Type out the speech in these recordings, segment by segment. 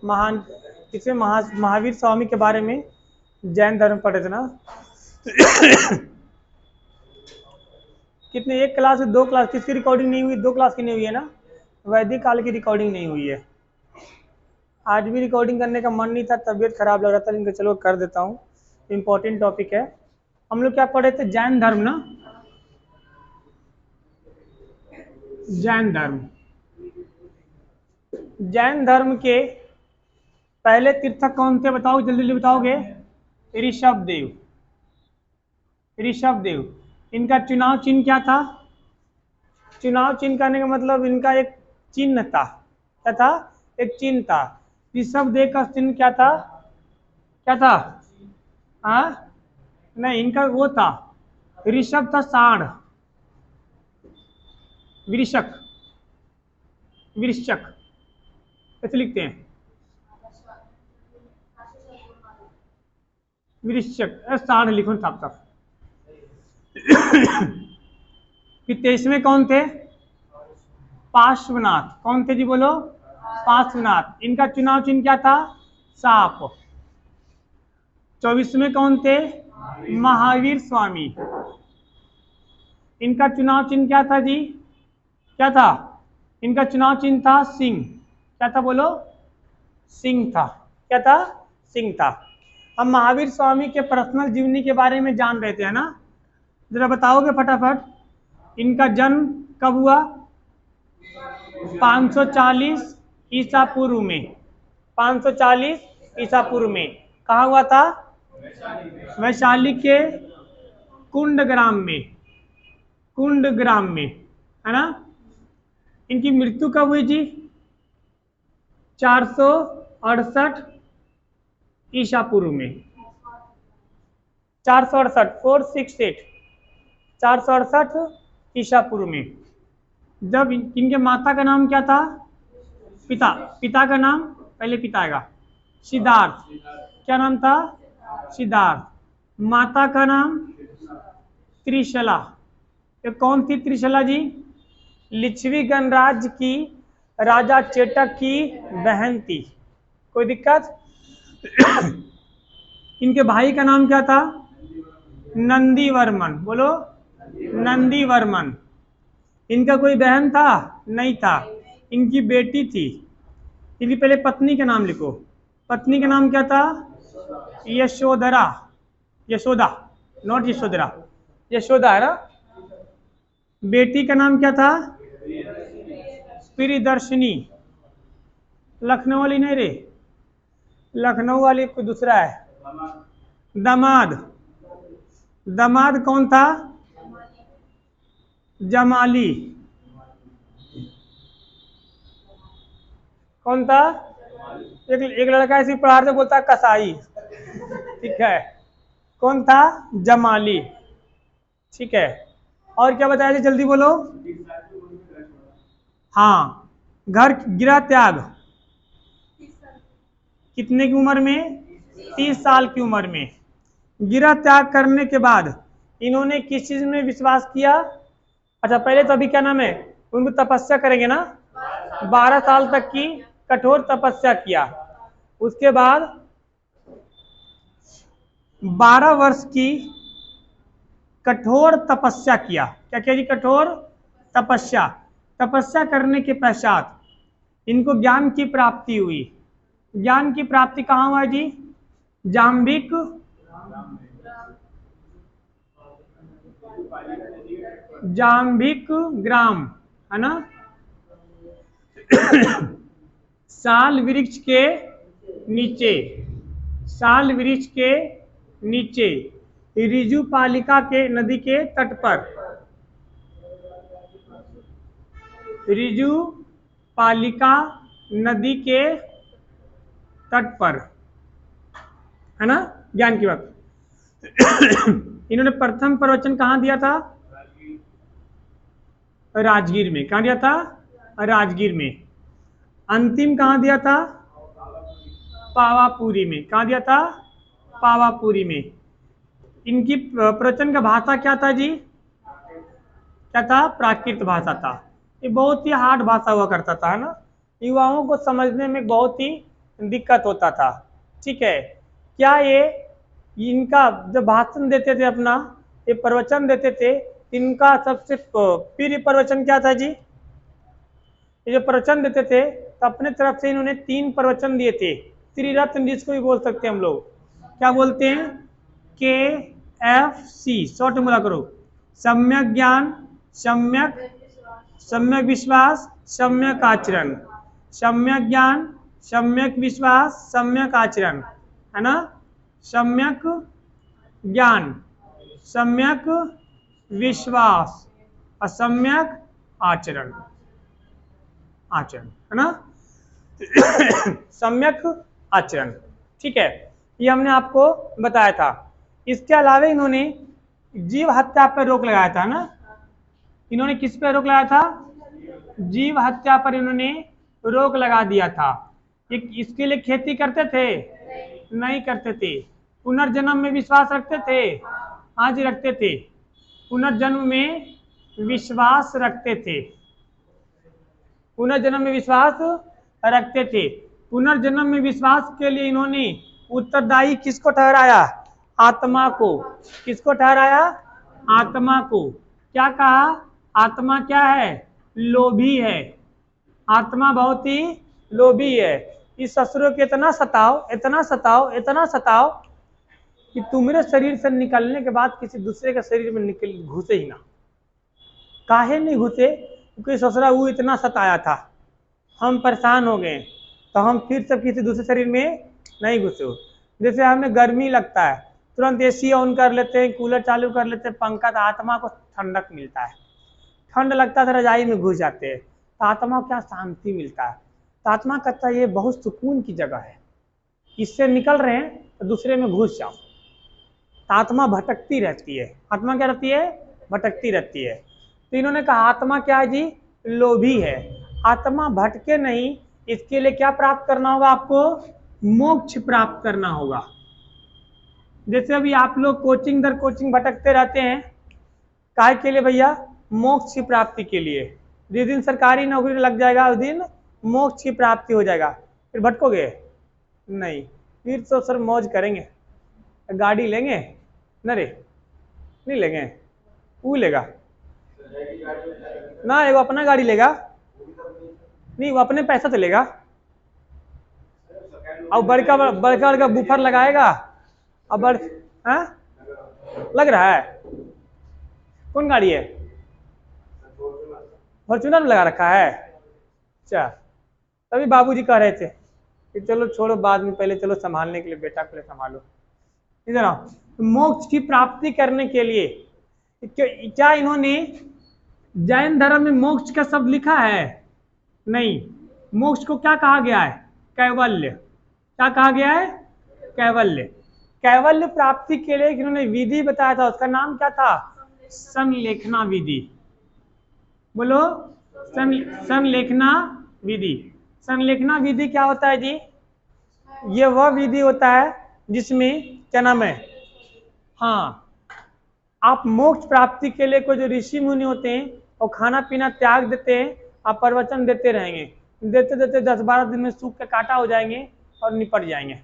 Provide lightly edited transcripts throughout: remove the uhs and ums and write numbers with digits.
महान इसमें महावीर स्वामी के बारे में जैन धर्म पढ़े थे ना। कितने, एक क्लास, दो क्लास, किसकी रिकॉर्डिंग नहीं हुई? दो क्लास की नहीं हुई है ना, वैदिक काल की रिकॉर्डिंग नहीं हुई है। आज भी रिकॉर्डिंग करने का मन नहीं था, तबीयत खराब लग रहा था, लेकिन चलो कर देता हूँ, इम्पोर्टेंट टॉपिक है। हम लोग क्या पढ़े थे? जैन धर्म ना, जैन धर्म। जैन धर्म के पहले तीर्थक कौन थे बताओ, जल्दी जल्दी बताओगे? ऋषभदेव, ऋषभदेव। इनका चुनाव चिन्ह क्या था? चुनाव चिन्ह करने का मतलब इनका एक चिन्ह था, क्या था? एक चिन्ह था। ऋषभदेव का चिन्ह क्या था? क्या था? हाँ नहीं, इनका वो था, ऋषभ था साढ़, वृषक, वृश्चक कैसे लिखते हैं? वृश्चक, साढ़ लिखो साफ साफ। फिर 23वें कौन थे? पार्श्वनाथ। कौन थे जी बोलो? पार्श्वनाथ। इनका चुनाव चिन्ह क्या था? सांप। 24वें कौन थे? महावीर स्वामी। इनका चुनाव चिन्ह क्या था जी? क्या था? इनका चुनाव चिन्ह था सिंह। क्या था बोलो? सिंह था। क्या था? सिंह था। हम महावीर स्वामी के पर्सनल जीवनी के बारे में जान रहे थे, है ना? जरा बताओगे फटाफट, इनका जन्म कब हुआ? 540 ईसा पूर्व में। 540 ईसा पूर्व में। कहाँ हुआ था? वैशाली के कुंडग्राम में, कुंडग्राम में, है ना? इनकी मृत्यु कब हुई जी? 468 ईसा पूर्व में। 468, 468, 468 ईसा पूर्व में। जब इनके माता का नाम क्या था? पिता का नाम, पहले पिता आएगा, सिद्धार्थ। क्या नाम था? सिद्धार्थ। माता का नाम त्रिशला। ये कौन थी त्रिशला जी? लिच्छवी गणराज्य की राजा चेटक की बहन थी। कोई दिक्कत? इनके भाई का नाम क्या था? नंदीवर्मन। बोलो, नंदीवर्मन। इनका कोई बहन था? नहीं था। इनकी बेटी थी। इनकी पहले पत्नी का नाम लिखो। पत्नी का नाम क्या था? यशोधरा, यशोदा, नॉट यशोधरा, यशोदा है ना। बेटी का नाम क्या था? प्रियदर्शनी। लखनऊ वाली नहीं रे, लखनऊ वाली कोई दूसरा है। दामाद। दामाद कौन था? जमाली। कौन था? एक लड़का ऐसी पढ़ार से बोलता है कसाई, ठीक है। कौन था? जमाली, ठीक है। और क्या बताया जी, जल्दी बोलो। हाँ, घर गिरा त्याग कितने की उम्र में? 30 साल की उम्र में। गिरा त्याग करने के बाद इन्होंने किस चीज में विश्वास किया? अच्छा पहले तो अभी क्या नाम है, उनको तपस्या करेंगे ना, 12 साल तक की कठोर तपस्या किया। उसके बाद 12 वर्ष की कठोर तपस्या किया। क्या किया जी? कठोर तपस्या। तपस्या करने के पश्चात इनको ज्ञान की प्राप्ति हुई। ज्ञान की प्राप्ति कहाँ हुआ जी? जाम्बिक, जाम्बिक ग्राम, है ना। साल वृक्ष के नीचे, साल वृक्ष के नीचे, रिजु पालिका के नदी के तट पर, रिजु पालिका नदी के तट पर, है ना। ज्ञान की बात। इन्होंने प्रथम प्रवचन कहाँ दिया था? राजगीर में। कहाँ दिया था? राजगीर में। अंतिम कहाँ दिया था? पावापुरी में। कहाँ दिया था? पावापुरी में। इनकी प्रवचन का भाषा क्या था जी? क्या था? प्राकृत भाषा था। ये बहुत ही हार्ड भाषा हुआ करता था, है ना। युवाओं को समझने में बहुत ही दिक्कत होता था। ठीक है, क्या ये इनका जब भाषण देते थे, अपना ये प्रवचन देते थे, इनका सबसे प्रिय प्रवचन क्या था जी? ये जो प्रवचन देते थे तो अपने तरफ से इन्होंने 3 प्रवचन दिए थे, त्रिरत्न जिसको भी बोल सकते हैं हम लोग। क्या बोलते हैं? KFC, शॉर्ट में बोला करो। सम्यक ज्ञान, सम्यक विश्वास, सम्यक आचरण। सम्यक ज्ञान, सम्यक विश्वास, सम्यक आचरण, है ना? सम्यक ज्ञान, सम्यक विश्वास और सम्यक आचरण, है ना? सम्यक आचरण। ठीक है, ये हमने आपको बताया था। इसके अलावा इन्होंने जीव हत्या पर रोक लगाया था ना? इन्होंने किस पर रोक लगाया था? जीव हत्या पर इन्होंने रोक लगा दिया था। इसके लिए खेती करते थे? नहीं करते थे। पुनर्जन्म में विश्वास रखते थे? हाँ जी, रखते थे। पुनर्जन्म में विश्वास रखते थे। पुनर्जन्म में विश्वास रखते थे। पुनर्जन्म में विश्वास के लिए इन्होंने उत्तरदायी किसको ठहराया? आत्मा को। किसको ठहराया? आत्मा को। क्या कहा? आत्मा क्या है? लोभी है। आत्मा बहुत ही लोभी है। इस ससुरों को इतना सताओ, इतना सताओ, इतना सताओ कि तुम्हारे शरीर से निकलने के बाद किसी दूसरे के शरीर में निकल घुसे ही ना। काहे नहीं घुसे? क्योंकि ससुरा वो इतना सताया था, हम परेशान हो गए, तो हम फिर से किसी दूसरे शरीर में नहीं घुसे। जैसे हमें गर्मी लगता है, तुरंत AC ऑन कर लेते हैं, कूलर चालू कर लेते हैं, पंखा, तो आत्मा को ठंडक मिलता है। ठंड लगता है तो रजाई में घुस जाते हैं, तो आत्मा को क्या शांति मिलता है। तो आत्मा कहता है ये बहुत सुकून की जगह है, इससे निकल रहे हैं तो दूसरे में घुस जाओ। तो आत्मा भटकती रहती है। आत्मा क्या रहती है? भटकती रहती है। तो इन्होंने कहा आत्मा क्या है जी? लोभी है। आत्मा भटके नहीं, इसके लिए क्या प्राप्त करना होगा आपको? मोक्ष प्राप्त करना होगा। जैसे अभी आप लोग कोचिंग दर कोचिंग भटकते रहते हैं, काय के लिए भैया? मोक्ष की प्राप्ति के लिए। जिस दिन सरकारी नौकरी लग जाएगा उस दिन मोक्ष की प्राप्ति हो जाएगा, फिर भटकोगे नहीं, फिर तो सर मौज करेंगे, गाड़ी लेंगे न रे? नहीं लेंगे, वो लेगा ना, वो अपना गाड़ी लेगा नहीं, वो अपने पैसा से लेगा और बड़का बड़का बुफर लगाएगा। अब लग रहा है कौन गाड़ी है? फॉर्च्यूनर में लगा रखा है। अच्छा, तभी बाबूजी कह रहे थे कि चलो छोड़ो, बाद में, पहले चलो संभालने के लिए बेटा पहले संभालो। इधर आओ। तो मोक्ष की प्राप्ति करने के लिए क्या इन्होंने जैन धर्म में मोक्ष का शब्द लिखा है? नहीं। मोक्ष को क्या कहा गया है? कैवल्य। क्या कहा गया है? कैवल्य। कैवल्य प्राप्ति के लिए इन्होंने विधि बताया था, उसका नाम क्या था? संलेखना विधि। बोलो, संलेखना विधि। संलेखना विधि क्या होता है जी? ये वह विधि होता है जिसमें क्या नाम है, हाँ, आप मोक्ष प्राप्ति के लिए कोई जो ऋषि मुनि होते हैं और खाना पीना त्याग देते हैं, आप प्रवचन देते रहेंगे, देते देते 10-12 दिन में सूख के काटा हो जाएंगे और निपट जाएंगे।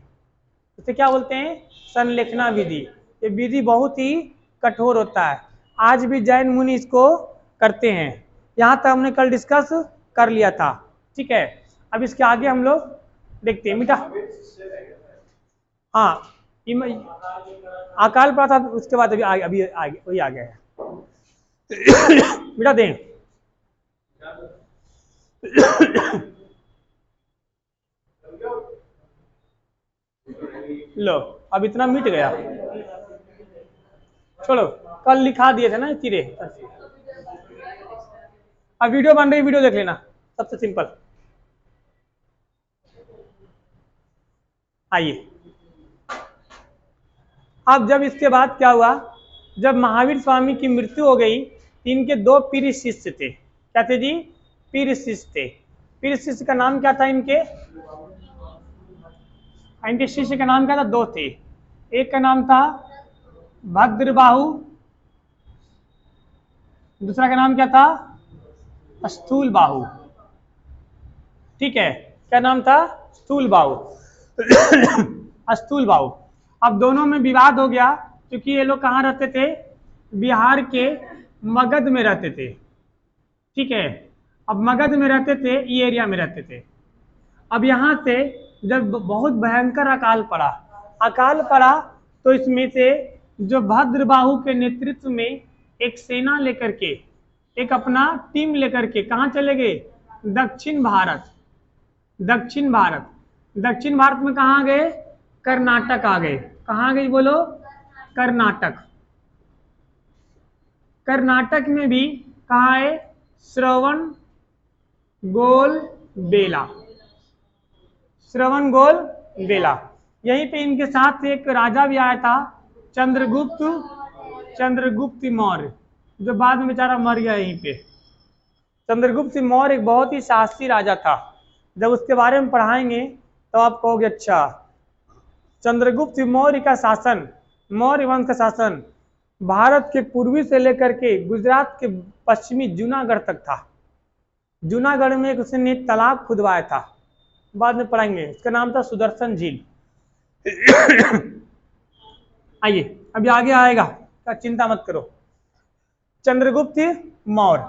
इसे क्या बोलते हैं? संलेखना विधि। ये विधि बहुत ही कठोर होता है, आज भी जैन मुनि इसको करते हैं। यहाँ तक हमने कल डिस्कस कर लिया था। ठीक है, अब इसके आगे हम लोग देखते हैं। मीठा, हाँ, अकाल पड़ा था, उसके बाद अभी आगे वही आ गया है। बेटा दें लो, अब इतना मिट गया, छोड़ो, कल लिखा दिए थे ना चिरे। अब वीडियो बन रही, वीडियो देख लेना, सबसे सिंपल। आइए, अब जब इसके बाद क्या हुआ, जब महावीर स्वामी की मृत्यु हो गई, इनके 2 पीर शिष्य थे। क्या थे जी? पीर शिष्य थे। पीर शिष्य का नाम क्या था? इनके शिष्य का नाम क्या था? 2 थे। एक का नाम था भद्रबाहु, दूसरा का नाम क्या था? स्थूल बाहु। ठीक है, क्या नाम था? स्थूल बाहु। स्थूल बाहु। अब दोनों में विवाद हो गया क्योंकि ये लोग कहाँ रहते थे, बिहार के मगध में रहते थे, ठीक है। अब मगध में रहते थे, ये एरिया में रहते थे। अब यहाँ से जब बहुत भयंकर अकाल पड़ा तो इसमें से जो भद्रबाहु के नेतृत्व में एक सेना लेकर के, एक अपना टीम लेकर के कहाँ चले गए, दक्षिण भारत में कहाँ गए, कर्नाटक आ गए। कहाँ गए बोलो, कर्नाटक में भी कहाँ है, श्रवणबेल बेला। यहीं पे इनके साथ एक राजा भी आया था, चंद्रगुप्त मौर्य, जो बाद में बेचारा मर गया यहीं पे। चंद्रगुप्त मौर्य एक बहुत ही साहसी राजा था। जब उसके बारे में पढ़ाएंगे तो आप कहोगे अच्छा, चंद्रगुप्त मौर्य का शासन, मौर्य वंश का शासन भारत के पूर्वी से लेकर के गुजरात के पश्चिमी जूनागढ़ तक था। जूनागढ़ में एक उसने तालाब खुदवाया था, बाद में पढ़ाएंगे, उसका नाम था सुदर्शन झील। आइए अभी आगे आएगा, क्या चिंता मत करो। चंद्रगुप्त मौर्य,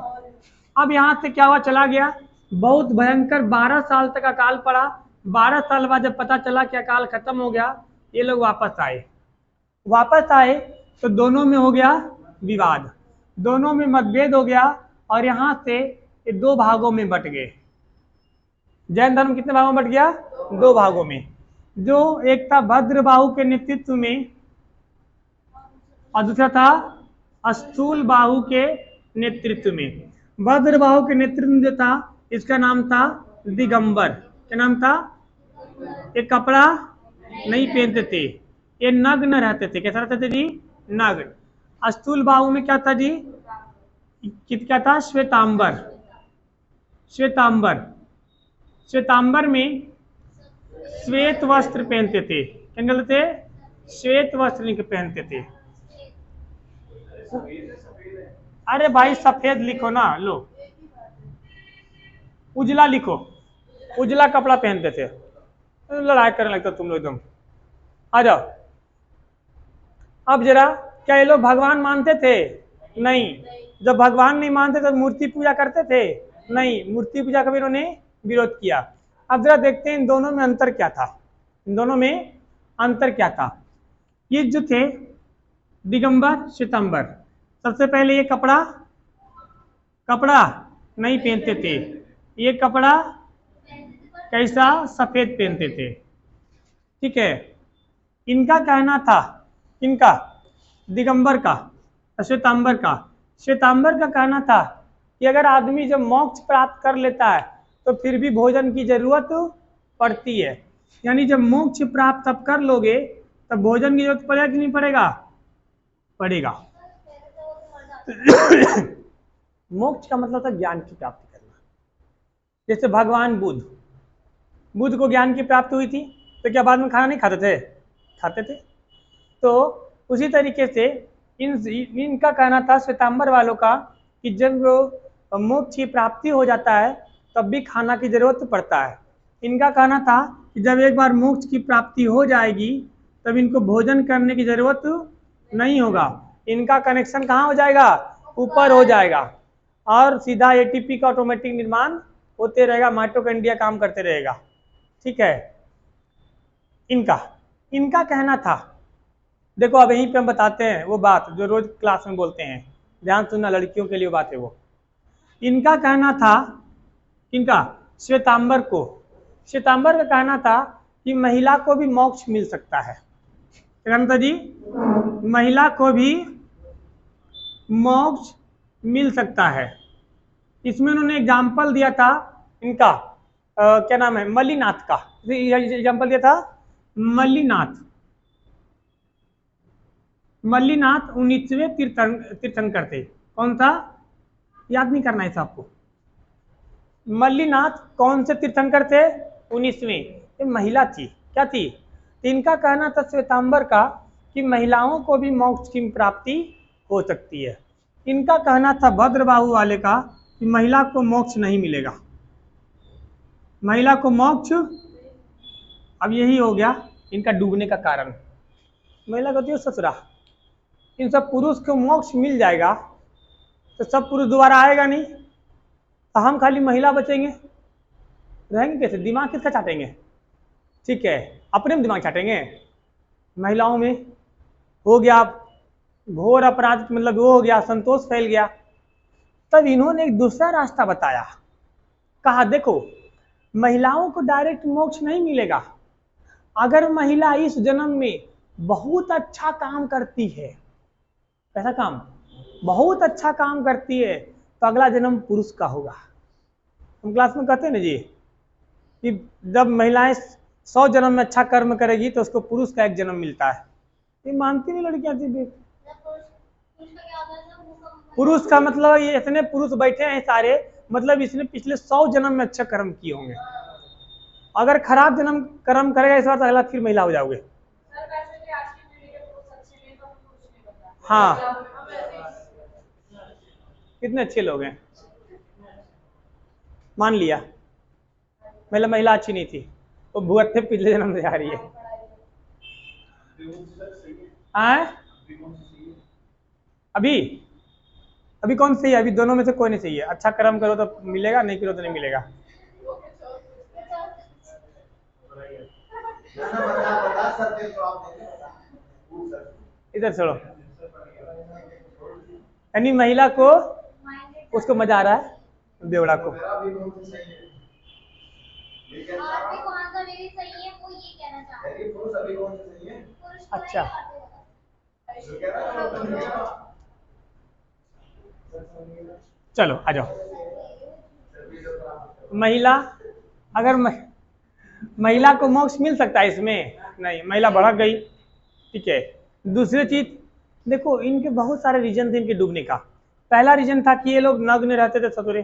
अब यहाँ से क्या हुआ, चला गया, बहुत भयंकर 12 साल तक अकाल पड़ा। 12 साल बाद जब पता चला कि अकाल खत्म हो गया, ये लोग वापस आए तो दोनों में हो गया विवाद, दोनों में मतभेद हो गया और यहाँ से ये 2 भागों में बट गए। जैन धर्म कितने भागों में बट गया, 2 भागों में। जो एक था भद्रबाहु के नेतृत्व में और दूसरा था स्थूल बाहु के नेतृत्व में। भद्रबाहु के नेतृत्व में जो था, इसका नाम था दिगंबर। क्या नाम था, ये कपड़ा नहीं पहनते थे, ये नग्न रहते थे। कैसा रहते थे जी, नग्न। स्थूल बाहु में क्या था जी, क्या था, श्वेतांबर में श्वेत वस्त्र पहनते थे। क्या कहते थे, श्वेत वस्त्र नहीं पहनते थे। अरे भाई सफेद लिखो ना, लो उजला लिखो, उजला कपड़ा पहनते थे। लड़ाई करने लगता तुम लोग एकदम। आ जाओ। अब जरा, क्या ये लोग भगवान मानते थे, नहीं। जब भगवान नहीं मानते तो मूर्ति पूजा करते थे, नहीं। मूर्ति पूजा का भी इन्होंने विरोध किया। अब जरा देखते हैं इन दोनों में अंतर क्या था। ये जो थे दिगंबर श्वेतांबर, सबसे पहले ये कपड़ा नहीं पहनते थे। ये कपड़ा कैसा, सफेद पहनते थे, ठीक है। इनका कहना था, इनका दिगंबर का, श्वेतांबर का कहना था कि अगर आदमी जब मोक्ष प्राप्त कर लेता है तो फिर भी भोजन की जरूरत पड़ती है। यानी जब मोक्ष प्राप्त अब कर लोगे तब भोजन की जरूरत पड़ेगा कि नहीं पड़ेगा। मोक्ष का मतलब था ज्ञान की प्राप्ति करना। जैसे भगवान बुद्ध को ज्ञान की प्राप्ति हुई थी तो क्या बाद में खाना नहीं खाते थे। तो उसी तरीके से इनका कहना था, श्वेतांबर वालों का, कि जब मोक्ष की प्राप्ति हो जाता है तब भी खाना की जरूरत पड़ता है। इनका कहना था कि जब एक बार मोक्ष की प्राप्ति हो जाएगी तब इनको भोजन करने की जरूरत नहीं होगा। इनका कनेक्शन कहाँ हो जाएगा, ऊपर हो जाएगा और सीधा एटीपी का ऑटोमेटिक निर्माण होते रहेगा, माइटोकॉन्ड्रिया काम करते रहेगा, ठीक है। इनका कहना था, देखो अब यहीं पे हम बताते हैं वो बात जो रोज क्लास में बोलते हैं, ध्यान सुनना, लड़कियों के लिए बात है वो। इनका कहना था, श्वेतांबर का कहना था कि महिला को भी मोक्ष मिल सकता है। क्या कहना था जी, महिला को भी मोक्ष मिल सकता है। इसमें उन्होंने एग्जाम्पल दिया था इनका, क्या नाम है, मल्लीनाथ का एग्जाम्पल दिया था। मल्लीनाथ 19वें तीर्थंकर थे। कौन था, याद नहीं करना है आपको। मल्लीनाथ कौन से तीर्थंकर थे, 19वें। ये महिला थी, क्या थी, इनका कहना था श्वेतांबर का कि महिलाओं को भी मोक्ष की प्राप्ति हो सकती है। इनका कहना था भद्रबाहु वाले का कि महिला को मोक्ष नहीं मिलेगा, महिला को मोक्ष अब यही हो गया इनका डूबने का कारण। महिला कहती है ससुरा, इन सब पुरुष को मोक्ष मिल जाएगा तो सब पुरुष दोबारा आएगा नहीं, तो हम खाली महिला बचेंगे, रहेंगे कैसे? दिमाग किसका चाटेंगे? ठीक है, अपने में दिमाग चाटेंगे। महिलाओं में हो गया घोर अपराध, मतलब वो हो गया, संतोष फैल गया। तब इन्होंने एक दूसरा रास्ता बताया, कहा देखो महिलाओं को डायरेक्ट मोक्ष नहीं मिलेगा, अगर महिला इस जन्म में बहुत अच्छा काम करती है, कैसा काम? बहुत अच्छा काम करती है, तो अगला जन्म पुरुष का होगा। हम क्लास में कहते हैं ना जी कि जब महिलाएं 100 जन्म में अच्छा कर्म करेगी तो उसको पुरुष का 1 जन्म मिलता है। ये मानती नहीं लड़कियां जी। पुरुष का मतलब ये इतने पुरुष बैठे हैं सारे, मतलब इसने पिछले 100 जन्म में अच्छा कर्म किए होंगे। अगर खराब जन्म कर्म करेगा इस बार तो अगला फिर महिला हो जाओगे। हाँ, कितने अच्छे लोग हैं, मान लिया महिला अच्छी नहीं थी, वो भुगत थे पिछले जन्म से आ रही है। अभी अभी कौन सही है? अभी दोनों में से कोई नहीं सही है। अच्छा कर्म करो तो मिलेगा, नहीं करो तो नहीं मिलेगा। इधर छोड़ो, यानी महिला को उसको मजा आ रहा है, बेवड़ा को। अच्छा, चलो आ जाओ। महिला, अगर महिला को मोक्ष मिल सकता है इसमें? नहीं, महिला भड़क गई। ठीक है, दूसरी चीज देखो, इनके बहुत सारे रीजन थे इनके डूबने का। पहला रीजन था कि ये लोग नग्न रहते थे ससुरे।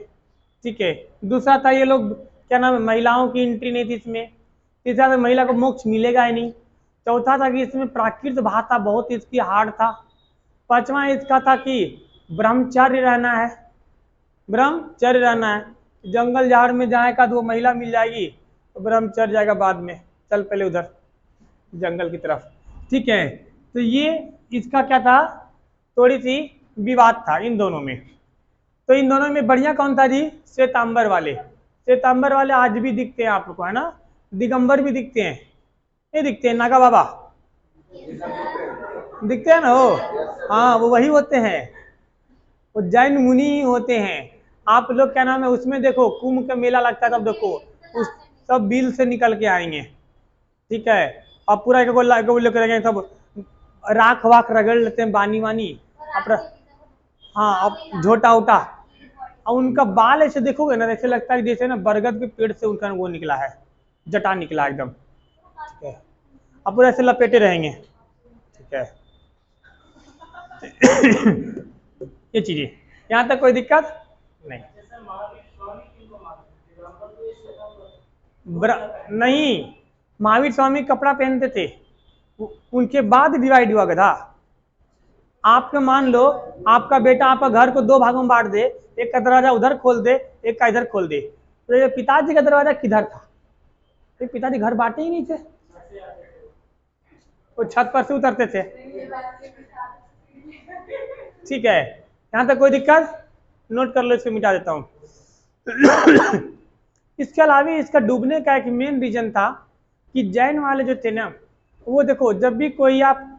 ठीक है, दूसरा था ये लोग क्या नाम है, महिलाओं की एंट्री नहीं थी इसमें। तीसरा था महिला को मोक्ष मिलेगा ही नहीं। चौथा था कि इसमें प्राकृत भाषा बहुत इसकी हार्ड था। पांचवा इसका था कि ब्रह्मचर्य रहना है, ब्रह्मचर्य रहना है। जंगल झाड़ में जाएगा तो वो महिला मिल जाएगी तो ब्रह्मचर्य जाएगा बाद में, चल पहले उधर जंगल की तरफ। ठीक है, तो ये इसका क्या था, थोड़ी सी विवाद था इन दोनों में। तो इन दोनों में बढ़िया कौन था जी? श्वेतांबर वाले। श्वेतांबर वाले आज भी दिखते हैं आप लोग को, है ना? दिगंबर भी दिखते हैं, ये दिखते हैं, नागा बाबा दिखते हैं ना वो। हाँ, वो वही होते हैं, वो जैन मुनि ही होते हैं। आप लोग क्या नाम है उसमें देखो, कुंभ का मेला लगता है तब देखो, उस सब बिल से निकल के आएंगे। ठीक है, अब पूरा एक लेकर सब राख वाख रगड़ लेते हैं, बानी वानी अपना। हाँ, अब झोटा उटा, और उनका बाल ऐसे देखोगे ना, ऐसे लगता है जैसे ना बरगद के पेड़ से उनका वो निकला है, जटा निकला एकदम। ठीक है, अब पूरा ऐसे लपेटे रहेंगे। ठीक है ये चीजें, यहाँ तक कोई दिक्कत नहीं। नहीं, महावीर स्वामी कपड़ा पहनते थे, उनके बाद डिवाइड हुआ था। आपके मान लो आपका बेटा आपका घर को 2 भागों में बांट दे, एक का दरवाजा उधर खोल दे, एक का इधर खोल दे, तो ये पिताजी का दरवाजा किधर था? तो पिताजी घर बांटे ही नहीं थे, वो छत पर से उतरते थे। ठीक है, यहाँ तक कोई दिक्कत? नोट कर लो, इसको मिटा देता हूँ। इसके अलावा इसका डूबने का एक मेन रीजन था कि जैन वाले जो थे ना, वो देखो जब भी कोई आप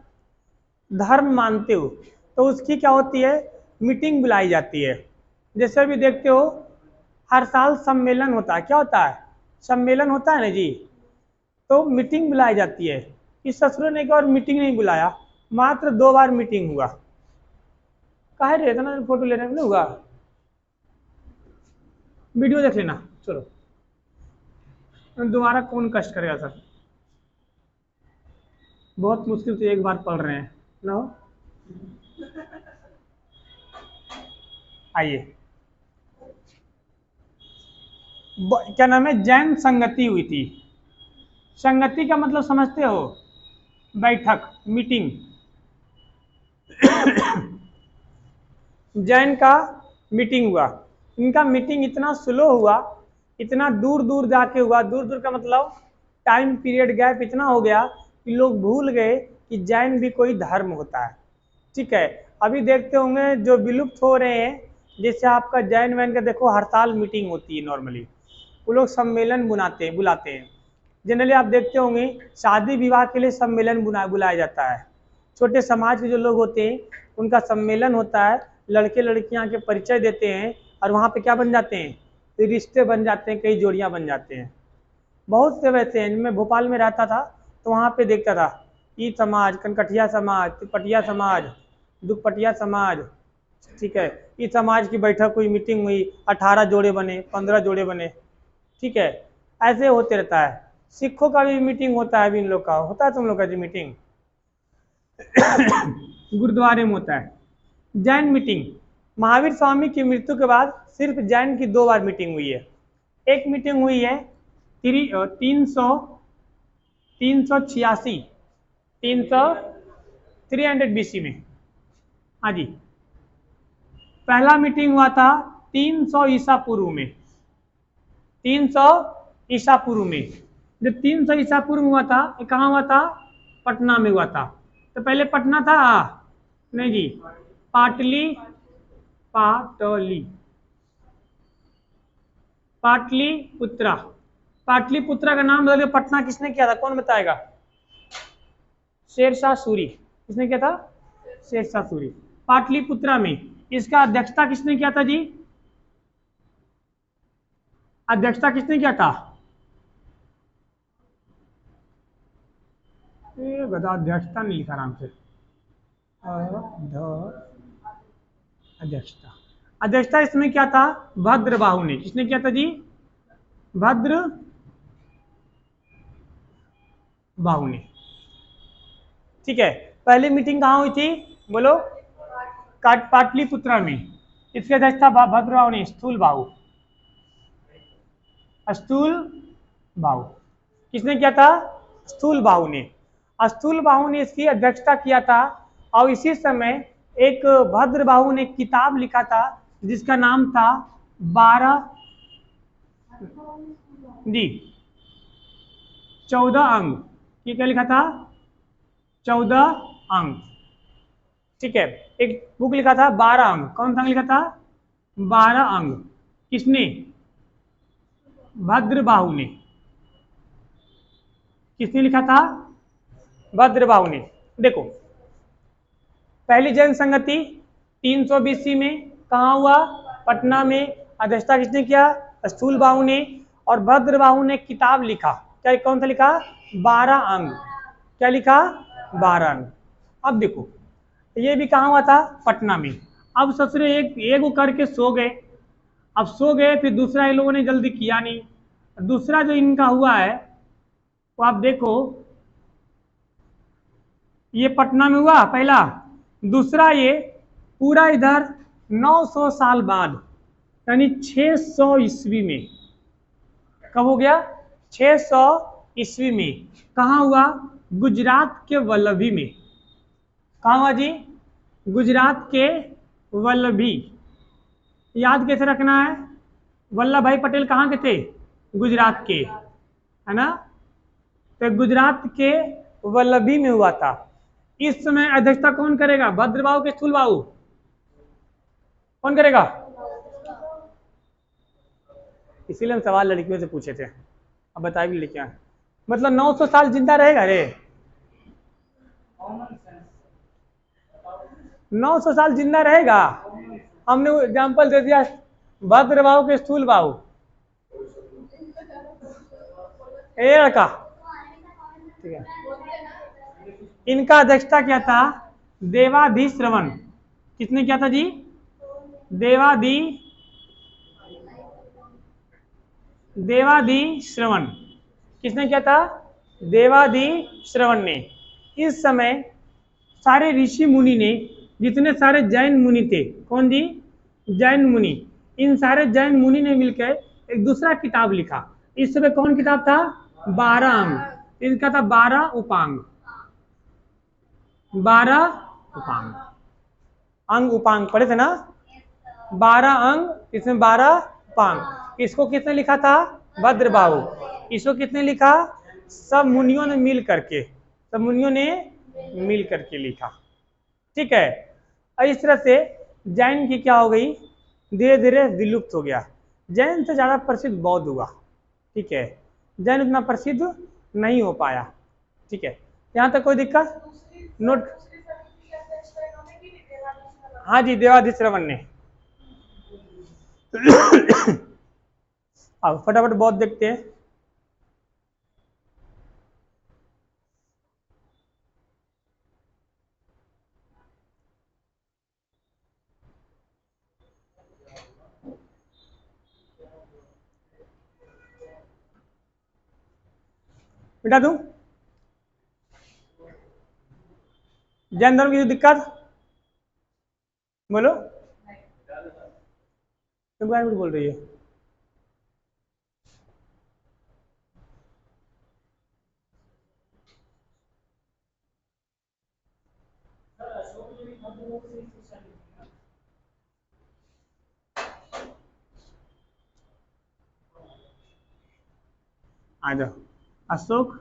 धर्म मानते हो तो उसकी क्या होती है, मीटिंग बुलाई जाती है। जैसे भी देखते हो हर साल सम्मेलन होता है, क्या होता है, सम्मेलन होता है ना जी, तो मीटिंग बुलाई जाती है। इस ससुर ने एक बार मीटिंग नहीं बुलाया, मात्र 2 बार मीटिंग हुआ। काहे रे इतना फोटो लेने में होगा, वीडियो देख लेना। चलो, दोबारा कौन कष्ट करेगा सर, बहुत मुश्किल से एक बार पढ़ रहे हैं ना। आइए, क्या नाम है, जैन संगति हुई थी। संगति का मतलब समझते हो, बैठक, मीटिंग। जैन का मीटिंग हुआ, इनका मीटिंग इतना स्लो हुआ, इतना दूर दूर जाके हुआ। दूर दूर का मतलब टाइम पीरियड गैप इतना हो गया कि लोग भूल गए कि जैन भी कोई धर्म होता है। ठीक है, अभी देखते होंगे जो विलुप्त हो रहे हैं, जैसे आपका जैन वैन का देखो हड़ताल मीटिंग होती है नॉर्मली, वो लोग सम्मेलन बुलाते हैं। जनरली आप देखते होंगे शादी विवाह के लिए सम्मेलन बुलाया जाता है। छोटे समाज के जो लोग होते हैं उनका सम्मेलन होता है, लड़के लड़कियां के परिचय देते हैं और वहाँ पे क्या बन जाते हैं, फिर रिश्ते बन जाते हैं, कई जोड़ियाँ बन जाते हैं। बहुत से वैसे हैं। मैं भोपाल में रहता था तो वहाँ पे देखता था ईद समाज, कनकठिया समाज, तिपटिया समाज, दुपटिया समाज, ठीक है, इस समाज की बैठक हुई, मीटिंग हुई, 18 जोड़े बने, 15 जोड़े बने। ठीक है, ऐसे होते रहता है। सिखों का भी मीटिंग होता है, अभी इन लोग का होता है, तुम लोग का जो मीटिंग गुरुद्वारे में होता है। जैन मीटिंग, महावीर स्वामी की मृत्यु के बाद सिर्फ जैन की 2 बार मीटिंग हुई है। एक मीटिंग हुई है 300 BC में। हाँ जी, पहला मीटिंग हुआ था 300 ईसा पूर्व में। 300 ईसा पूर्व में, जब 300 ईसा पूर्व में हुआ था, ये कहाँ हुआ था, पटना में हुआ था। तो पहले पटना था, नहीं जी, पाटलिपुत्रा। पाटलिपुत्रा का नाम बदल के पटना किसने किया था, कौन बताएगा? शेरशाह सूरी। किसने किया था? शेरशाह सूरी। पाटलिपुत्रा में इसका अध्यक्षता किसने किया था जी? अध्यक्षता किसने किया था? गधा अध्यक्षता नहीं लिखा आराम से। अध्यक्षता इसमें क्या था? भद्रबाहु ने। किसने किया था जी? भद्रबाहु ने। ठीक है, पहली मीटिंग कहाँ हुई थी बोलो? पाटलिपुत्रा में। इसकी अध्यक्षता भद्रबाहु ने, स्थूल बाहु। किसने किया था? स्थूल बाहु ने। स्थूल बाहु ने इसकी अध्यक्षता किया था। और इसी समय एक भद्रबाहु ने किताब लिखा था जिसका नाम था 14 अंग। ये क्या लिखा था? 14 अंग। ठीक है, एक बुक लिखा था 12 अंग। कौन सा अंग लिखा था? 12 अंग। किसने? भद्रबाहु ने। किसने लिखा था? भद्रबाहु ने। देखो, पहली जैन संगति 300 BC में कहाँ हुआ? पटना में। अध्यक्षता किसने किया? स्थूल बाहु ने। और भद्रबाहु ने किताब लिखा, क्या कौन सा लिखा? 12 अंग। क्या लिखा? 12 अंग। अब देखो, ये भी कहाँ हुआ था? पटना में। अब ससुरे एक वो करके सो गए। अब सो गए, फिर दूसरा इन लोगों ने जल्दी किया नहीं। दूसरा जो इनका हुआ है वो आप देखो, ये पटना में हुआ पहला। दूसरा ये पूरा इधर 900 साल बाद, यानी 600 ईस्वी में। कब हो गया? 600 ईस्वी में। कहाँ हुआ? गुजरात के वल्लभी में। कहाँ हुआ जी? गुजरात के वल्लभी। याद कैसे रखना है? वल्लभ भाई पटेल कहाँ के थे? गुजरात के, है ना? तो गुजरात के वल्लभी में हुआ था। इस समय अध्यक्षता कौन करेगा? भद्रबाहु के स्थूल बाहु? कौन करेगा? इसीलिए हम सवाल लड़कियों से पूछे थे। अब बताइए लड़कियां, मतलब 900 साल जिंदा रहेगा रे? 900 साल जिंदा रहेगा? हमने एग्जाम्पल दे दिया भद्रबाहु के स्थूल बाहु। ए लड़का, ठीक है, इनका अध्यक्षता क्या था? देवाधिश्रवण। किसने किया था जी? देवाधिश्रवण। किसने किया था? देवाधिश्रवण ने। इस समय सारे ऋषि मुनि ने, जितने सारे जैन मुनि थे, कौन जी? जैन मुनि। इन सारे जैन मुनि ने मिलकर एक दूसरा किताब लिखा। इस समय कौन किताब था? 12 अंग। इनका था 12 उपांग। 12 उपांग। अंग उपांग पढ़े थे ना? 12 अंग, इसमें 12 उपांग। इसको किसने लिखा था? भद्रबाहु। इसको किसने लिखा? सब मुनियों ने मिल करके, सब मुनियों ने मिल करके लिखा। ठीक है, और इस तरह से जैन की क्या हो गई, धीरे धीरे विलुप्त हो गया। जैन से ज़्यादा प्रसिद्ध बौद्ध हुआ। ठीक है, जैन उतना प्रसिद्ध नहीं हो पाया। ठीक है, यहाँ तक कोई दिक्कत नोट? हाँ जी, देवाधीश श्रवण ने। अब फटाफट बौद्ध देखते हैं। मिटा दूं जैन धर्म की दिक्कत? बोलो, तुम क्या बोल रही है? आ जाओ। अशोक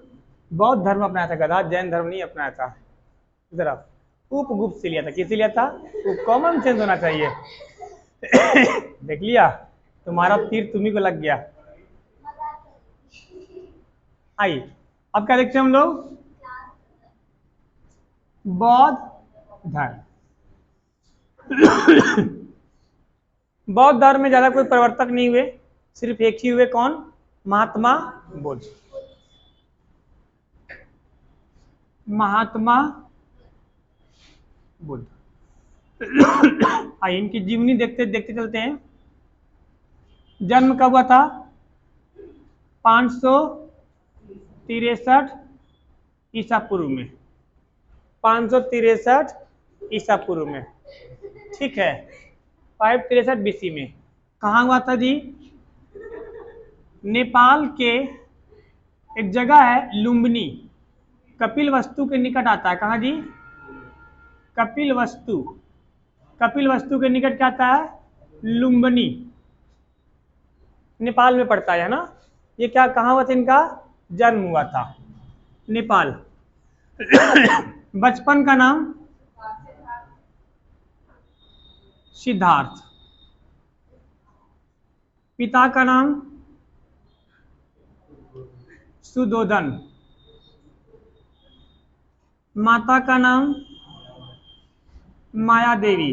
बौद्ध धर्म अपनाया था गधा, जैन धर्म नहीं अपनाया था। इधर आप उपगुप्त से लिया था। किसे लिया था? कॉमन सेंस होना चाहिए। देख लिया, तुम्हारा तीर तुम्ही को लग गया। आइए अब क्या देखते हैं हम लोग, बौद्ध धर्म। बौद्ध धर्म में ज्यादा कोई प्रवर्तक नहीं हुए, सिर्फ एक ही हुए। कौन? महात्मा बुद्ध। महात्मा बुद्ध। आइए इनकी जीवनी देखते देखते चलते हैं। जन्म कब हुआ था? 563 ईसा पूर्व में। 563 ईसा पूर्व में। ठीक है, 563 बीसी में। कहाँ हुआ था जी? नेपाल के एक जगह है लुम्बिनी, कपिल वस्तु के निकट आता है। कहाँ जी? कपिल वस्तु। कपिल वस्तु के निकट क्या आता है? लुम्बिनी, नेपाल में पड़ता है ना। ये क्या, कहाँ हुआ था इनका जन्म हुआ था? नेपाल। बचपन का नाम सिद्धार्थ। पिता का नाम सुदोधन। माता का नाम माया देवी।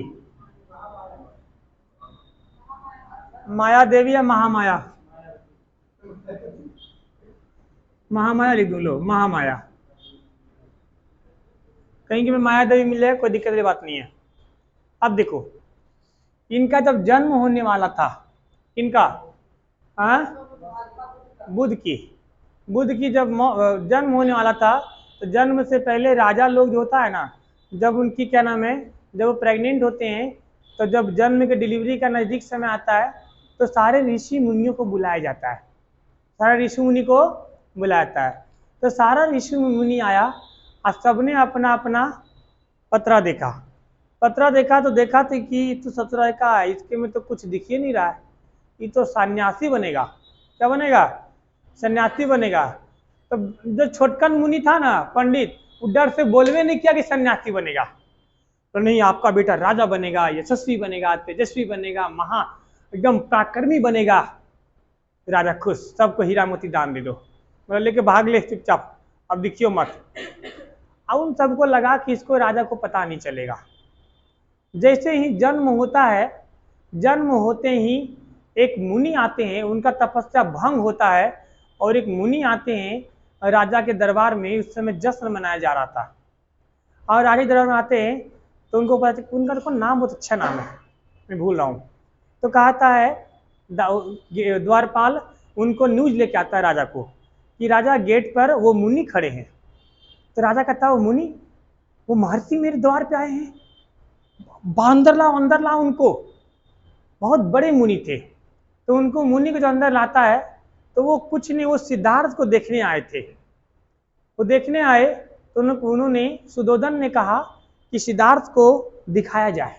माया देवी या महामाया? महामाया लिख दो, लो महामाया। कहीं कि मैं माया देवी मिल जाए कोई दिक्कत वाली बात नहीं है। अब देखो, इनका जब जन्म होने वाला था, इनका बुद्ध की जब जन्म होने वाला था, तो जन्म से पहले राजा लोग जो होता है ना, जब उनकी क्या नाम है, जब वो प्रेग्नेंट होते हैं, तो जब जन्म के डिलीवरी का नज़दीक समय आता है, तो सारे ऋषि मुनियों को बुलाया जाता है। सारा ऋषि मुनि को बुलाया जाता है। तो सारा ऋषि मुनि आया और सबने अपना अपना पत्रा देखा। पत्रा देखा तो देखा था कि तो सत्रह का है, इसके में तो कुछ दिख ही नहीं रहा है, ये तो सन्यासी बनेगा। क्या बनेगा? सन्यासी बनेगा। तो जो छोटकन मुनि था ना, पंडित, वो डर से बोलवे नहीं किया कि सन्यासी बनेगा। तो नहीं, आपका बेटा राजा बनेगा, यशस्वी बनेगा, तेजस्वी बनेगा, महा एकदम पराक्रमी बनेगा। राजा खुश, सबको हीरा मोती दान दे दो, मतलब लेके भाग ले चुपचाप, अब दिखियो मत। अब उन सबको लगा कि इसको राजा को पता नहीं चलेगा। जैसे ही जन्म होता है, जन्म होते ही एक मुनि आते हैं, उनका तपस्या भंग होता है और एक मुनि आते हैं राजा के दरबार में। उस समय जश्न मनाया जा रहा था और राजा दरबार में आते हैं तो उनको पता, उनका तो नाम बहुत अच्छा नाम है, मैं भूल रहा हूँ। तो कहता है द्वारपाल उनको न्यूज लेके आता है राजा को कि राजा गेट पर वो मुनि खड़े हैं। तो राजा कहता है वो मुनि, वो महर्षि मेरे द्वार पे आए हैं, अंदर लाओ उनको। बहुत बड़े मुनि थे। तो उनको मुनि को जो अंदर लाता है तो वो कुछ नहीं, वो सिद्धार्थ को देखने आए थे। वो देखने आए तो उन्होंने सुदोधन ने कहा कि सिद्धार्थ को दिखाया जाए।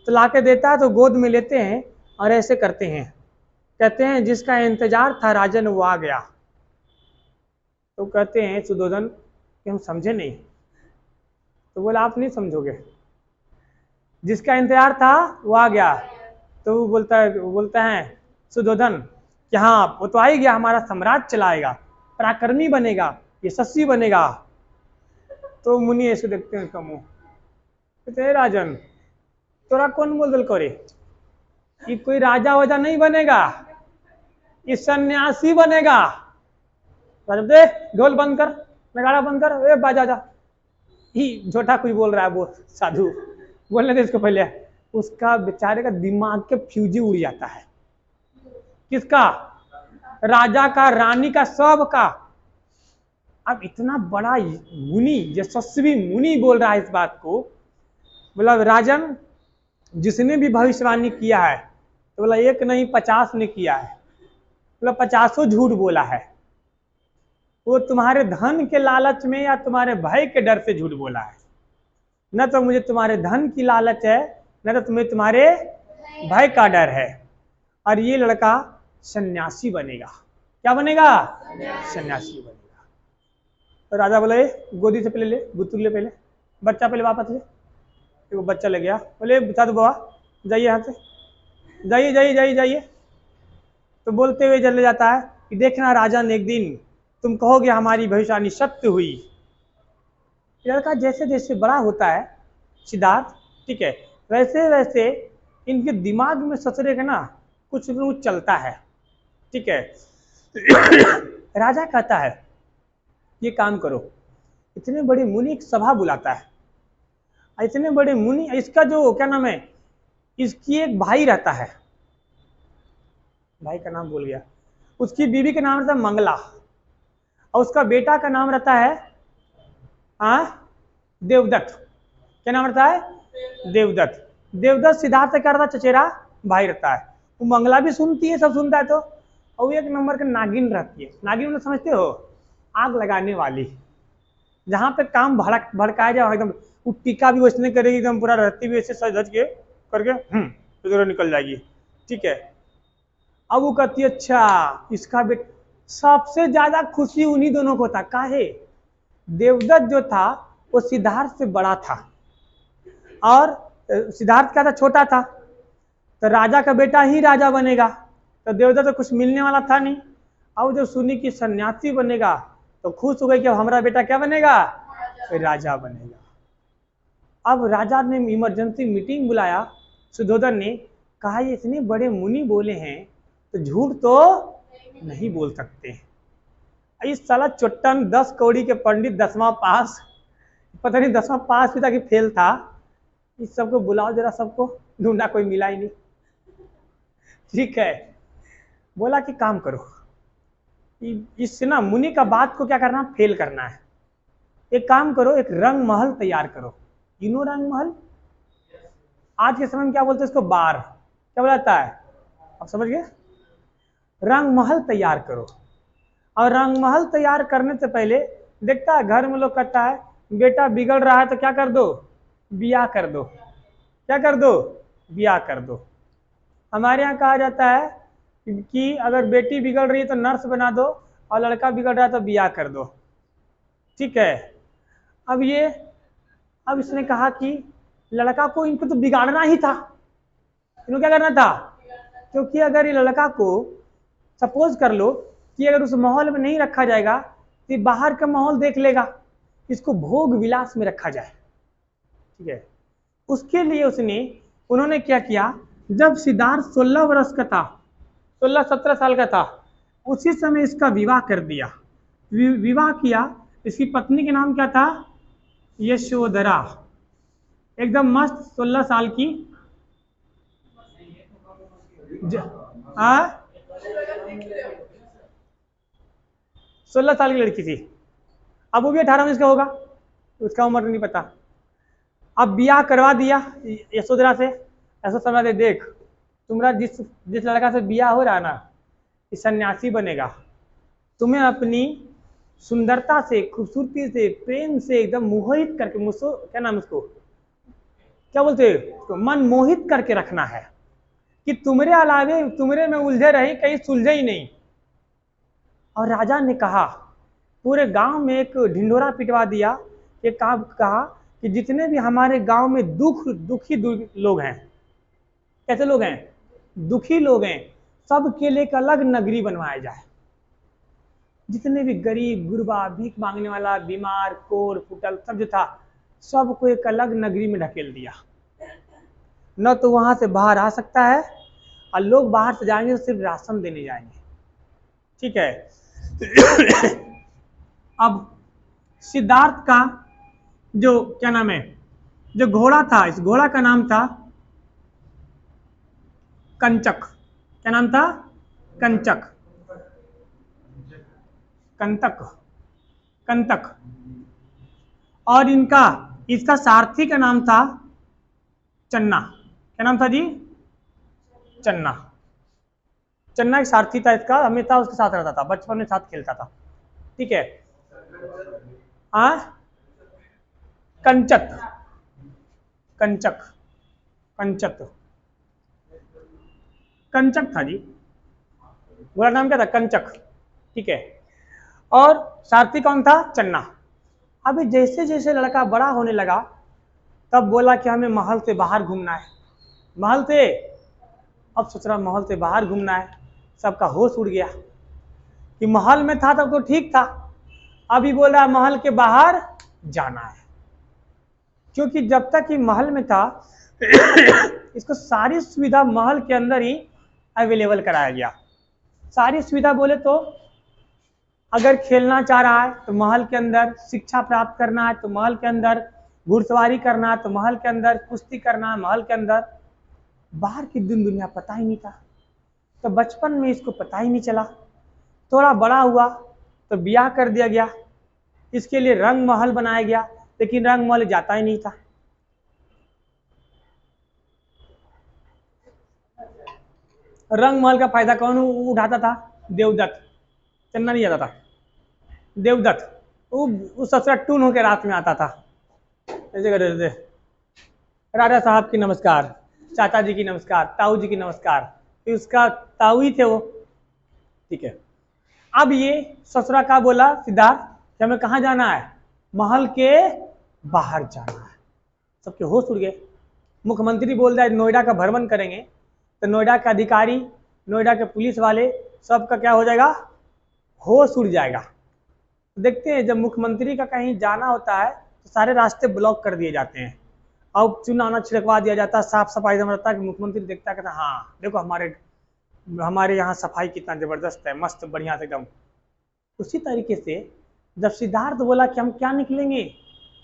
तो लाके देता है तो गोद में लेते हैं और ऐसे करते हैं, कहते हैं जिसका इंतजार था राजन वो आ गया। तो कहते हैं सुधोधन कि हम समझे नहीं। तो बोला आप नहीं समझोगे, जिसका इंतजार था वो आ गया। तो वो बोलता है सुधोधन कि हाँ वो तो आ ही गया, हमारा साम्राज्य चलाएगा, पराक्रमी बनेगा, यशस्वी बनेगा। तो मुनि ऐसे देखते हैं उसका मुंह, कहते हैं राजन तोरा कौन बोल दल करे, ये कोई राजा वाजा नहीं बनेगा, ये सन्यासी बनेगा। राजा दे ढोल बंद कर, नगाड़ा बंद कर, ए बाजा जा। ही झोटा कोई बोल रहा है, वो साधु बोलने दे इसको पहले। उसका बेचारे का दिमाग के फ्यूजी उड़ जाता है। किसका? राजा का, रानी का, सब का। अब इतना बड़ा मुनि, यशस्वी मुनि बोल रहा है इस बात को। बोला राजन जिसने भी भविष्यवाणी किया है, तो बोला 1 नहीं 50 ने किया है। बोला 50 झूठ बोला है, वो तुम्हारे धन के लालच में या तुम्हारे भय के डर से झूठ बोला है। न तो मुझे तुम्हारे धन की लालच है, न तो तुम्हें तुम्हारे भय का डर है। और ये लड़का सन्यासी बनेगा। क्या बनेगा? सन्यासी बनेगा। तो राजा बोले गोदी से पहले ले, बुतरू ले, पहले बच्चा पहले वापस ले। वो बच्चा ले गया। बोले बता दो बाबा जाइए यहाँ से, जाइए जाइए जाइए जाइए। तो बोलते हुए चले जाता है कि देखना राजन एक दिन तुम कहोगे हमारी भविष्यवाणी सत्य हुई। लड़का जैसे जैसे बड़ा होता है सिद्धार्थ, ठीक है, वैसे वैसे इनके दिमाग में ससुरे का ना कुछ न कुछ चलता है, ठीक है। राजा कहता है ये काम करो। इतने बड़े मुनि एक सभा बुलाता है। इतने बड़े मुनि, इसका जो क्या नाम है, इसकी एक भाई रहता है, भाई का नाम भूल गया। उसकी बीवी का नाम रहता है मंगला, और उसका बेटा का नाम रहता है देवदत्त। क्या नाम रहता है? देवदत्त। देवदत्त सिद्धार्थ से क्या रहता है? चचेरा भाई रहता है। वो मंगला भी सुनती है, सब सुनता है। तो और एक नंबर का नागिन रहती है। नागिन मतलब समझते हो? आग लगाने वाली, जहां पे काम भड़काया जाए एकदम। वो टीका भी वैसे करेगी, एकदम पूरा रहती भी ऐसे सज धज के करके तो निकल जाएगी, ठीक है। अब वो कहती है अच्छा इसका बेटा। सबसे ज्यादा खुशी उन्हीं दोनों को था। काहे? देवदत्त जो था वो सिद्धार्थ से बड़ा था, और सिद्धार्थ क्या था? छोटा था। तो राजा का बेटा ही राजा बनेगा, तो देवदत्त तो कुछ मिलने वाला था नहीं। अब जब सुनी कि सन्यासी बनेगा तो खुश हो गई कि हमारा बेटा क्या बनेगा? राजा बनेगा। अब राजा ने इमरजेंसी मीटिंग बुलाया। सुधोधन ने कहा ये इतने बड़े मुनि बोले हैं तो झूठ तो नहीं बोल सकते। इस साला चुट्टन 10 कौड़ी के पंडित 10वां पास, पता नहीं 10वां पास भी था कि फेल था। इस सबको बुलाओ जरा, सबको ढूंढा, कोई मिला ही नहीं, ठीक है। बोला कि काम करो, इससे ना मुनि का बात को क्या करना? फेल करना है। एक काम करो, एक रंग महल तैयार करो। नो रंग महल आज के समय में क्या बोलते हैं इसको? बार। क्या बोला जाता है? आप समझ गए? रंग महल तैयार करो। और रंग महल तैयार करने से पहले देखता है घर में लोग कहता है बेटा बिगड़ रहा है तो क्या कर दो? बियाह कर दो। क्या कर दो? बियाह कर दो। हमारे यहाँ कहा जाता है कि अगर बेटी बिगड़ रही है तो नर्स बना दो, और लड़का बिगड़ रहा है तो बियाह कर दो, ठीक है। अब इसने कहा कि लड़का को इनको तो बिगाड़ना ही था। इनको क्या करना था? क्योंकि अगर ये लड़का को सपोज कर लो कि अगर उस माहौल में नहीं रखा जाएगा तो बाहर का माहौल देख लेगा, इसको भोग विलास में रखा जाए, ठीक है। उसके लिए उन्होंने क्या किया, जब सिद्धार्थ 16 वर्ष का था, 16-17 साल का था, उसी समय इसका विवाह कर दिया। विवाह किया। इसकी पत्नी के नाम क्या था? यशोधरा। एकदम मस्त 16 साल की 16 साल की लड़की थी। अब वो भी 18-19 का होगा, उसका उम्र नहीं पता। अब बियाह करवा दिया यशोधरा से। ऐसा समझ दे, देख तुम्हारा जिस लड़का से बियाह हो रहा है ना, ये सन्यासी बनेगा। तुम्हें अपनी सुंदरता से, खूबसूरती से, प्रेम से एकदम मोहित करके, क्या नाम उसको क्या बोलते हैं, तो मन मोहित करके रखना है कि तुम्हारे अलावे तुम्हारे में उलझे रहे, कहीं सुलझे ही नहीं। और राजा ने कहा पूरे गांव में एक ढिंढोरा पिटवा दिया कि कहा कि जितने भी हमारे गांव में दुखी लोग हैं, कैसे लोग हैं, दुखी लोग हैं, सबके लिए एक अलग नगरी बनवाया जाए। जितने भी गरीब गुरबा, भीख मांगने वाला, बीमार, कोर फुटल सब जो था, सबको एक अलग नगरी में ढकेल दिया। न तो वहां से बाहर आ सकता है, और लोग बाहर से जाएंगे तो सिर्फ राशन देने जाएंगे। ठीक है। अब सिद्धार्थ का जो क्या नाम है, जो घोड़ा था, इस घोड़ा का नाम था कंचक। क्या नाम था? कंचक, कंतक, कंतक। और इसका सारथी का नाम था चन्ना। क्या नाम था जी? चन्ना। चन्ना एक सारथी था इसका, हमेशा उसके साथ रहता था, बचपन में साथ खेलता था। ठीक है। कंचक, कंचक, कंचक, कंचक था जी। पूरा नाम क्या था? कंचक। ठीक है। और सारथी कौन था? चन्ना। अभी जैसे जैसे लड़का बड़ा होने लगा, तब बोला कि हमें महल से बाहर घूमना है। महल से, अब सोच रहा महल से बाहर घूमना है, सबका होश उड़ गया कि महल में था तब तो ठीक था, अभी बोल रहा महल के बाहर जाना है। क्योंकि जब तक ये महल में था इसको सारी सुविधा महल के अंदर ही अवेलेबल कराया गया। सारी सुविधा बोले तो अगर खेलना चाह रहा है तो महल के अंदर, शिक्षा प्राप्त करना है तो महल के अंदर, घुड़सवारी करना है तो महल के अंदर, कुश्ती करना है महल के अंदर। बाहर की दुनिया पता ही नहीं था, तो बचपन में इसको पता ही नहीं चला। थोड़ा बड़ा हुआ तो ब्याह कर दिया गया, इसके लिए रंग महल बनाया गया, लेकिन रंग महल जाता ही नहीं था। रंग महल का फायदा कौन उठाता था? देवदत्त। चन्ना नहीं जाता था, देवदत्त। वो ससुरा टून होकर रात में आता था, ऐसे कर देते, राजा साहब की नमस्कार, चाचा जी की नमस्कार, ताऊ जी की नमस्कार। फिर उसका ताऊ ही थे वो। ठीक है। अब ये ससुरा का बोला सिद्धार्थ कि हमें कहाँ जाना है? महल के बाहर जाना है। सबके होश उड़ गए। मुख्यमंत्री बोल रहा है नोएडा का भ्रमण करेंगे, तो नोएडा के अधिकारी, नोएडा के पुलिस वाले, सबका क्या हो जाएगा? होश उड़ जाएगा। देखते हैं जब मुख्यमंत्री का कहीं जाना होता है तो सारे रास्ते ब्लॉक कर दिए जाते हैं, और चुनाना छिड़कवा दिया जाता है, साफ सफाई एकदम रहता है कि मुख्यमंत्री देखता है, कहता हाँ देखो हमारे यहाँ सफाई कितना जबरदस्त है, मस्त बढ़िया से एकदम। उसी तरीके से जब सिद्धार्थ बोला कि हम क्या निकलेंगे?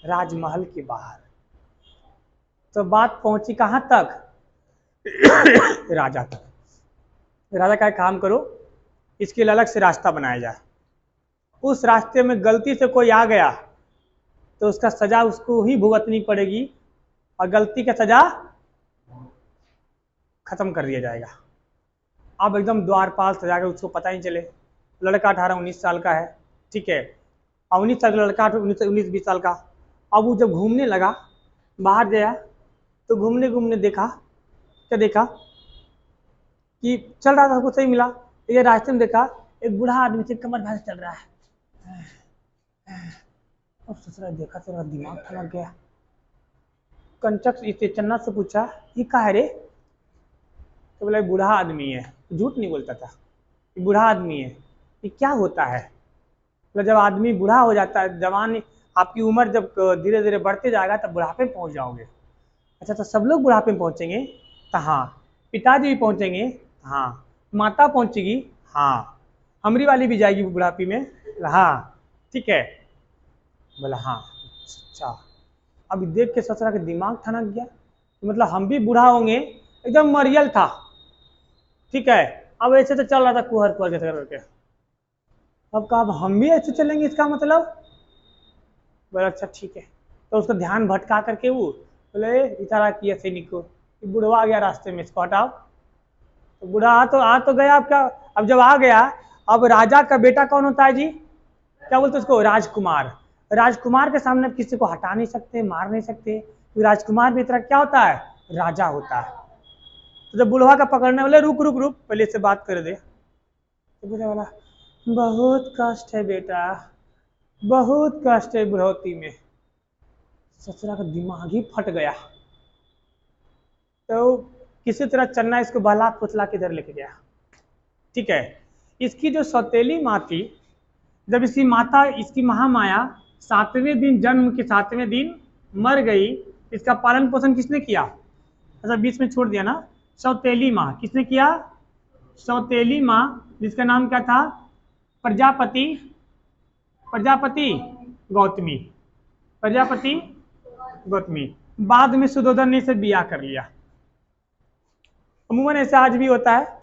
राजमहल के बाहर, तो बात पहुंची कहां तक? राजा तक। राजा का एक काम करो, इसके लिए अलग से रास्ता बनाया जाए। उस रास्ते में गलती से कोई आ गया तो उसका सजा उसको ही भुगतनी पड़ेगी, और गलती का सजा खत्म कर दिया जाएगा। अब एकदम द्वारपाल सजा के उसको पता ही चले। लड़का 18-19 साल का है, ठीक है, और 19 साल का लड़का 19-20 साल का। अब वो जब घूमने लगा, बाहर गया तो घूमने घूमने देखा, क्या देखा कि चल रहा था, उसको सही मिला, ये रास्ते में देखा एक बूढ़ा आदमी से कमर भाग चल रहा है। अब ससुरा देखा तो मेरा दिमाग ठनक गया। कंचक इसे चन्ना से पूछा ये का है रे? तो बोला बूढ़ा आदमी है। झूठ नहीं बोलता था, ये बूढ़ा आदमी है। ये क्या होता है? मतलब जब आदमी बूढ़ा हो जाता है, जवान, आपकी उम्र जब धीरे धीरे बढ़ते जाएगा तब बुढ़ापे में पहुंच जाओगे। अच्छा, तो सब लोग बुढ़ापे में पहुंचेंगे? तो हाँ। पिताजी भी पहुंचेंगे? हाँ। माता पहुंचेगी? हाँ। हमारी वाली भी जाएगी बुढ़ापे में? हाँ। ठीक है। बोला हाँ। अच्छा। अभी देख के ससुरा के दिमाग ठनक गया, मतलब हम भी बूढ़ा होंगे। एकदम मरियल था, ठीक है। अब ऐसे तो चल रहा था कुहर कुहर करके। अब कहा हम भी ऐसे चलेंगे, इसका मतलब? बोला अच्छा ठीक है। तो उसका ध्यान भटका करके वो बोले इशारा किया सैनिक को, बुढ़वा आ गया रास्ते में, इसको हटाओ। तो बूढ़ा आ तो गया। अब क्या? अब जब आ गया, अब राजा का बेटा कौन होता है जी? क्या बोलते उसको? राजकुमार। राजकुमार के सामने किसी को हटा नहीं सकते, मार नहीं सकते। तो राजकुमार भी तरह क्या होता है? राजा होता है। तो जब बुढ़वा का पकड़ने वाले रुक रुक रुक पहले से बात कर दे, तो बोला बहुत कष्ट है बेटा, बहुत कष्ट है बुढ़ौती में। ससुरा का दिमाग ही फट गया। तो किसी तरह चन्ना इसको बहला फुसला के इधर लेके गया। ठीक है, इसकी जो सौतेली माँ थी, जब इसकी महामाया 7वें दिन, जन्म के 7वें दिन मर गई, इसका पालन पोषण किसने किया? अच्छा, बीच में छोड़ दिया ना। सौतेली माँ किसने किया? सौतेली माँ, जिसका नाम क्या था? प्रजापति गौतमी। प्रजापति गौतमी। बाद में सुधोधन ने इसे बिया कर लिया। अमूमन ऐसा आज भी होता है,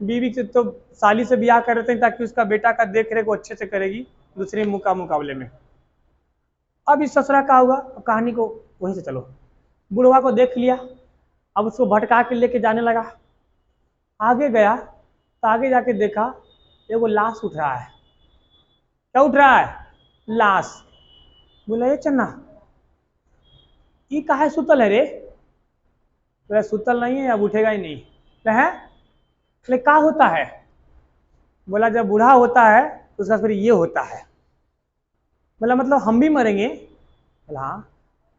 बीवी से तो साली से बिया कर देते हैं ताकि उसका बेटा का देख रेख वो अच्छे से करेगी दूसरे मुकाबले में। अब इस ससुरा का हुआ, कहानी को वहीं से चलो। बुढ़वा को देख लिया, अब उसको भटका के लेके जाने लगा। आगे गया तो आगे जाके देखा एगो लाश उठ रहा है। क्या उठ रहा है? लाश। बोला, ये चन्ना, ये काहे सुतल है रे? बोला, सुतल नहीं है, अब उठेगा ही नहीं है। बोले, क्या होता है? बोला, जब बूढ़ा होता है तो उसका फिर ये होता है। बोला, मतलब हम भी मरेंगे? बोला, हाँ।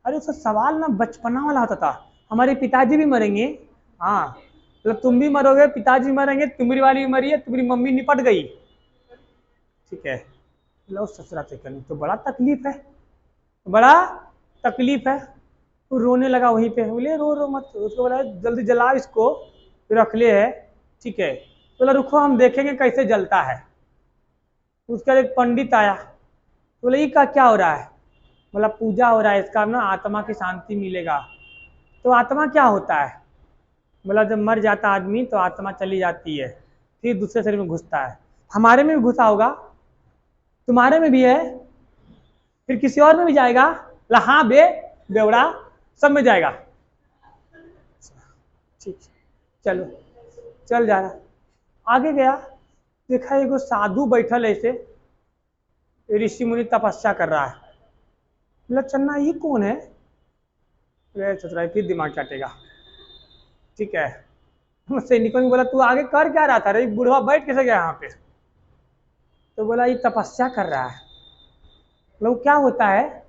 अरे उसका सवाल ना बचपना वाला होता था, हमारे पिताजी भी मरेंगे। हाँ, मतलब तुम भी मरोगे, पिताजी मरेंगे, तुम्हारी वाली भी मरी है, तुम्हारी मम्मी निपट गई। ठीक है, लो ससुरा से करनी तो बड़ा तकलीफ है, बड़ा तकलीफ है। तो रोने लगा वहीं पे। बोले, रो रो मत। उसको बोला, जल्दी जलाओ इसको, रख ले है। ठीक है, बोला, रुको हम देखेंगे कैसे जलता है। उसका एक पंडित आया, बोले, ये क्या हो रहा है? बोला, पूजा हो रहा है, इसका ना आत्मा की शांति मिलेगा। तो आत्मा क्या होता है? बोला, जब मर जाता आदमी तो आत्मा चली जाती है, फिर दूसरे शरीर में घुसता है। हमारे में भी घुसा होगा, तुम्हारे में भी है, फिर किसी और में भी जाएगा। बोला, हाँ बेवड़ा, सब में जाएगा। ठीक, चलो, चल जा रहा। आगे गया, देखा एगो साधु बैठल ऐसे, ऋषि मुनि तपस्या कर रहा है। बोला, चन्ना ये कौन है? चतुराई फिर दिमाग चाटेगा। ठीक है, सैनिकों ने बोला, तू आगे कर क्या रहा था रे? बुढ़वा बैठ कैसे गया यहाँ पे? तो बोला, ये तपस्या कर रहा है। लोग क्या होता है,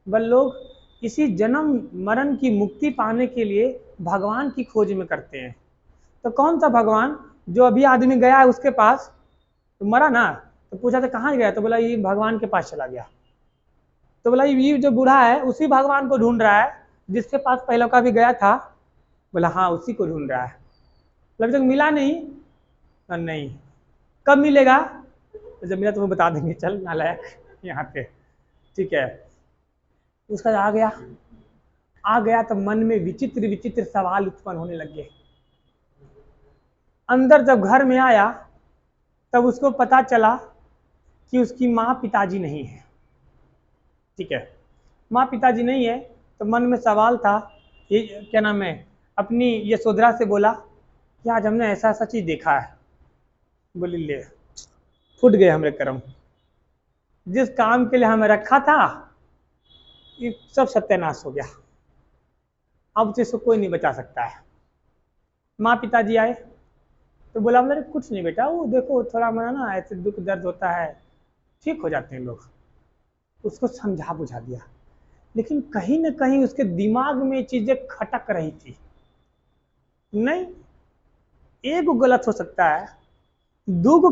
बल लोग इसी जन्म मरण की मुक्ति पाने के लिए भगवान की खोज में करते हैं। तो कौन सा भगवान? जो अभी आदमी गया है उसके पास, तो मरा ना, तो पूछा था कहाँ गया? तो बोला, ये भगवान के पास चला गया। तो बोला, ये जो बूढ़ा है उसी भगवान को ढूंढ रहा है जिसके पास पहले का भी गया था। बोला, हाँ, उसी को ढूंढ रहा है। अभी तक मिला नहीं? नहीं। कब मिलेगा? तो जब मिला तुम्हें बता देंगे, चल नालायक यहाँ पे। ठीक है, उसका आ गया तो मन में विचित्र विचित्र सवाल उत्पन्न होने लगे। अंदर जब घर में आया तब उसको पता चला कि उसकी माँ पिताजी नहीं है। ठीक है, माँ पिताजी नहीं है तो मन में सवाल था, ये क्या नाम है, अपनी यशोधरा से बोला कि आज हमने ऐसा ऐसा चीज देखा है। बोली, ले फूट गए हमारे कर्म, जिस काम के लिए हमें रखा था ये सब सत्यानाश हो गया, अब तो इसको कोई नहीं बचा सकता है। माँ पिताजी आए तो बोला, बोले, कुछ नहीं बेटा, वो देखो थोड़ा मोड़ा ना ऐसे दुख दर्द होता है, ठीक हो जाते हैं लोग। उसको समझा बुझा दिया, लेकिन कहीं ना कहीं उसके दिमाग में चीजें खटक रही थी। नहीं, एक गलत हो सकता है, दो